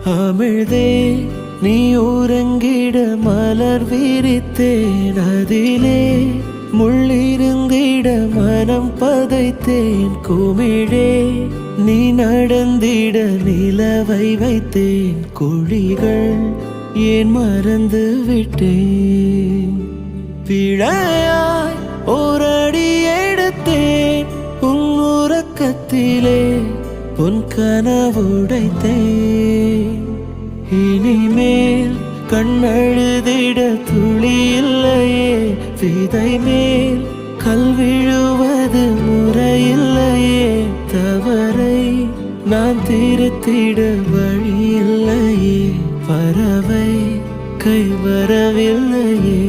அமிழ்தே நீ உறங்கிட மலர் விரித்தேன், அதிலே முள்ளிருந்திட மனம் பதைத்தேன். குமிழே நீ நடந்திட நிலவை வைத்தேன், குழிகள் ஏன் மறந்து விட்டேன். பிழையாய் ஓரடி எடுத்தேன், உன் உறக்கத்திலே உன் கனவுடைத்தேன். இனிமேல் கண்ணழுதிட துளி இல்லையே, விதை மேல் கல் விழுவது முறையில்லையே. தவறை நான் திருத்திட வழி இல்லையே, பறவை கை வரவில்லையே.